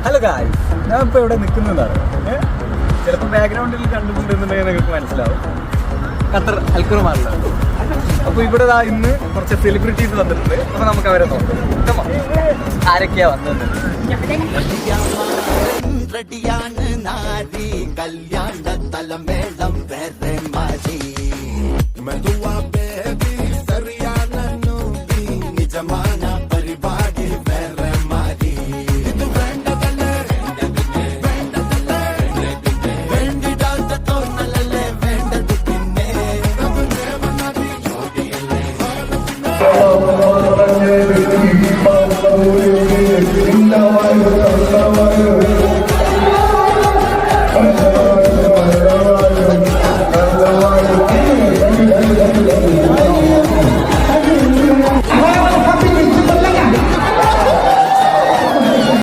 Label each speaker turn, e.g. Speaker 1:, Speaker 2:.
Speaker 1: Hello guys, ഞാൻ ഇപ്പോൾ ഇവിടെ നിൽക്കുന്നതാണ്. ചിലപ്പോൾ ബാക്ക്ഗ്രൗണ്ടിൽ കണ്ടുകൊണ്ടിരുന്നുണ്ടെങ്കിൽ നിങ്ങൾക്ക് മനസ്സിലാവും ഖത്തർ അൽഖുറമാറിലാണ്. അപ്പോൾ ഇവിടെ ഇന്ന് കുറച്ച് സെലിബ്രിറ്റീസ് വന്നിട്ടുണ്ട്. അപ്പോൾ നമുക്ക് അവരെ നോക്കാം. ആരൊക്കെയാ വന്നത്?